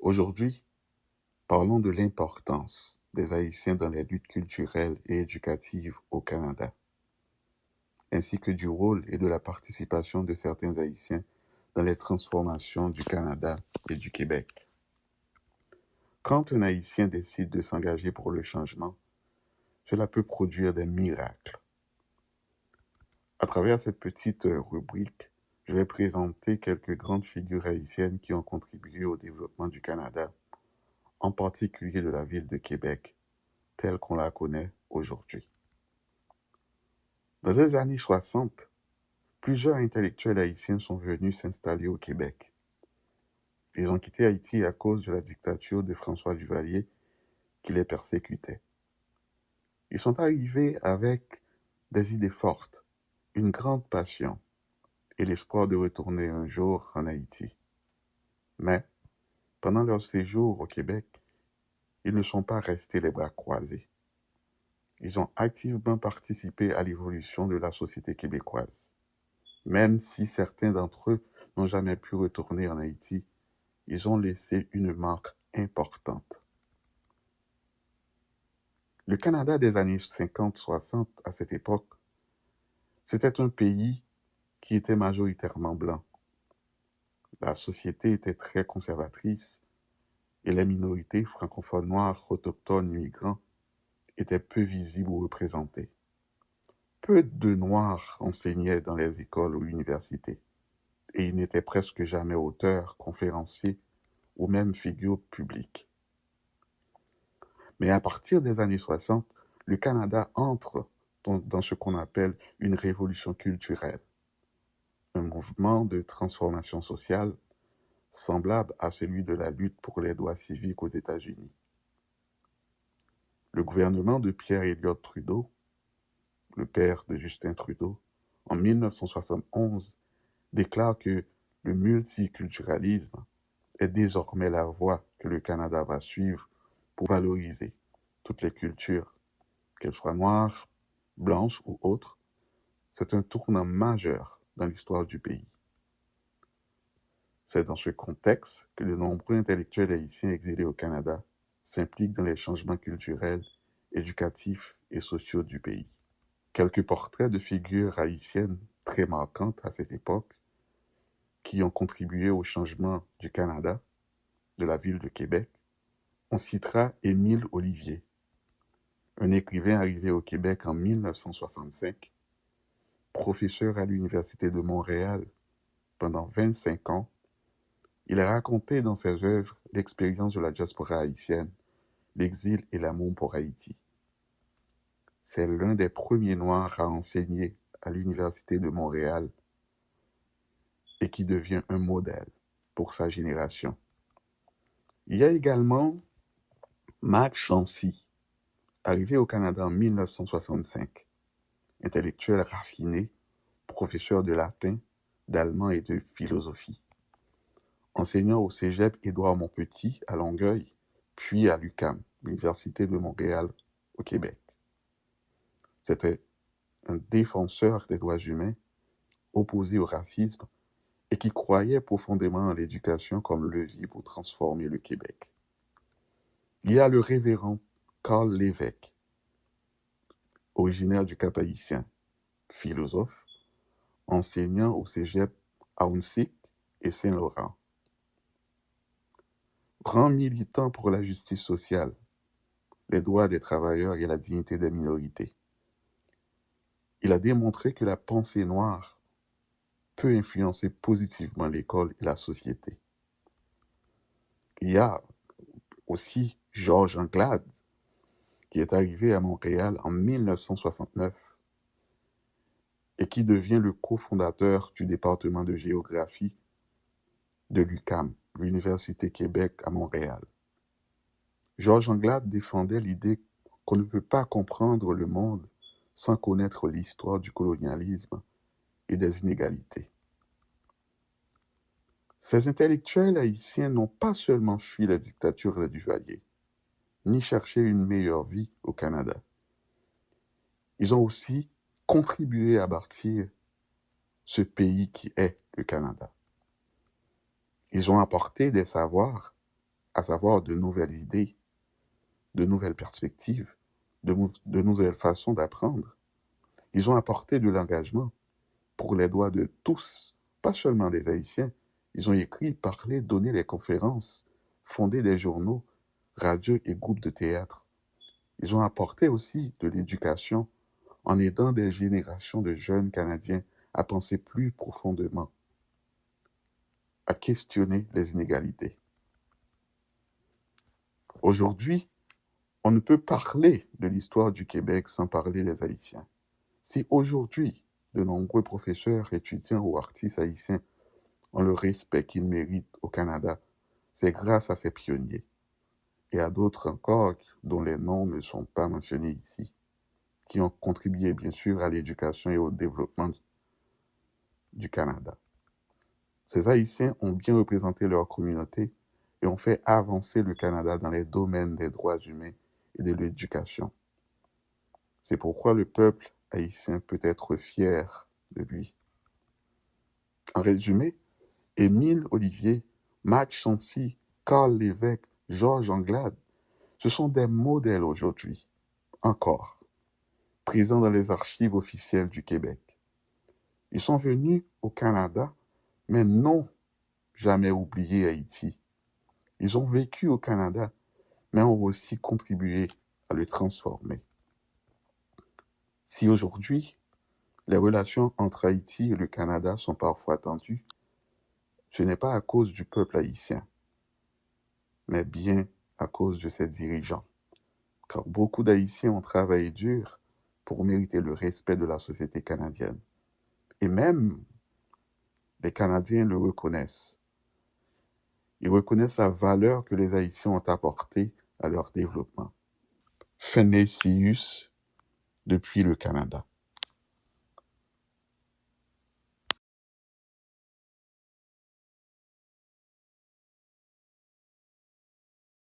Aujourd'hui, parlons de l'importance des Haïtiens dans les luttes culturelles et éducatives au Canada, ainsi que du rôle et de la participation de certains Haïtiens dans les transformations du Canada et du Québec. Quand un Haïtien décide de s'engager pour le changement, cela peut produire des miracles. À travers cette petite rubrique, je vais présenter quelques grandes figures haïtiennes qui ont contribué au développement du Canada, en particulier de la ville de Québec, telle qu'on la connaît aujourd'hui. Dans les années 60, plusieurs intellectuels haïtiens sont venus s'installer au Québec. Ils ont quitté Haïti à cause de la dictature de François Duvalier qui les persécutait. Ils sont arrivés avec des idées fortes, une grande passion et l'espoir de retourner un jour en Haïti. Mais, pendant leur séjour au Québec, ils ne sont pas restés les bras croisés. Ils ont activement participé à l'évolution de la société québécoise. Même si certains d'entre eux n'ont jamais pu retourner en Haïti, ils ont laissé une marque importante. Le Canada des années 50-60, à cette époque, c'était un pays qui était majoritairement blanc. La société était très conservatrice et les minorités francophones noires, autochtones, immigrants étaient peu visibles ou représentées. Peu de Noirs enseignaient dans les écoles ou universités, et ils n'étaient presque jamais auteurs, conférenciers ou même figures publiques. Mais à partir des années 60, le Canada entre dans ce qu'on appelle une révolution culturelle, un mouvement de transformation sociale semblable à celui de la lutte pour les droits civiques aux États-Unis. Le gouvernement de Pierre Elliott Trudeau, le père de Justin Trudeau, en 1971, déclare que le multiculturalisme est désormais la voie que le Canada va suivre pour valoriser toutes les cultures, qu'elles soient noires, blanches ou autres. C'est un tournant majeur dans l'histoire du pays. C'est dans ce contexte que de nombreux intellectuels haïtiens exilés au Canada s'impliquent dans les changements culturels, éducatifs et sociaux du pays. Quelques portraits de figures haïtiennes très marquantes à cette époque qui ont contribué au changement du Canada, de la ville de Québec. On citera Émile Olivier, un écrivain arrivé au Québec en 1965, professeur à l'Université de Montréal pendant 25 ans. Il a raconté dans ses œuvres l'expérience de la diaspora haïtienne, l'exil et l'amour pour Haïti. C'est l'un des premiers Noirs à enseigner à l'Université de Montréal et qui devient un modèle pour sa génération. Il y a également Mac Chancy, arrivé au Canada en 1965, intellectuel raffiné, professeur de latin, d'allemand et de philosophie. Enseignant au cégep Édouard-Montpetit à Longueuil, puis à l'UQAM, l'Université de Montréal au Québec. C'était un défenseur des droits humains, opposé au racisme et qui croyait profondément en l'éducation comme levier pour transformer le Québec. Il y a le révérend Carl Lévesque, originaire du Cap-Haïtien, philosophe, enseignant au cégep Ahuntsic et Saint-Laurent. Grand militant pour la justice sociale, les droits des travailleurs et la dignité des minorités. Il a démontré que la pensée noire peut influencer positivement l'école et la société. Il y a aussi Georges Anglade, qui est arrivé à Montréal en 1969 et qui devient le cofondateur du département de géographie de l'UQAM, l'Université Québec à Montréal. Georges Anglade défendait l'idée qu'on ne peut pas comprendre le monde sans connaître l'histoire du colonialisme et des inégalités. Ces intellectuels haïtiens n'ont pas seulement fui la dictature de Duvalier, ni cherché une meilleure vie au Canada. Ils ont aussi contribué à bâtir ce pays qui est le Canada. Ils ont apporté des savoirs à savoir de nouvelles idées, de nouvelles perspectives, de nouvelles façons d'apprendre. Ils ont apporté de l'engagement pour les droits de tous, pas seulement des Haïtiens. Ils ont écrit, parlé, donné des conférences, fondé des journaux, radios et groupes de théâtre. Ils ont apporté aussi de l'éducation en aidant des générations de jeunes Canadiens à penser plus profondément, à questionner les inégalités. Aujourd'hui, on ne peut parler de l'histoire du Québec sans parler des Haïtiens. Si aujourd'hui, de nombreux professeurs, étudiants ou artistes haïtiens ont le respect qu'ils méritent au Canada, c'est grâce à ces pionniers et à d'autres encore dont les noms ne sont pas mentionnés ici, qui ont contribué bien sûr à l'éducation et au développement du Canada. Ces Haïtiens ont bien représenté leur communauté et ont fait avancer le Canada dans les domaines des droits humains et de l'éducation. C'est pourquoi le peuple haïtien peut être fier de lui. En résumé, Émile Olivier, Max Chauncey, Carl Lévesque, Georges Anglade, ce sont des modèles aujourd'hui, encore, présents dans les archives officielles du Québec. Ils sont venus au Canada, mais n'ont jamais oublié Haïti. Ils ont vécu au Canada, mais ont aussi contribué à le transformer. Si aujourd'hui, les relations entre Haïti et le Canada sont parfois tendues, ce n'est pas à cause du peuple haïtien, mais bien à cause de ses dirigeants. Car beaucoup d'Haïtiens ont travaillé dur pour mériter le respect de la société canadienne. Et même les Canadiens le reconnaissent. Ils reconnaissent la valeur que les Haïtiens ont apportée à leur développement. Phénécius, depuis le Canada.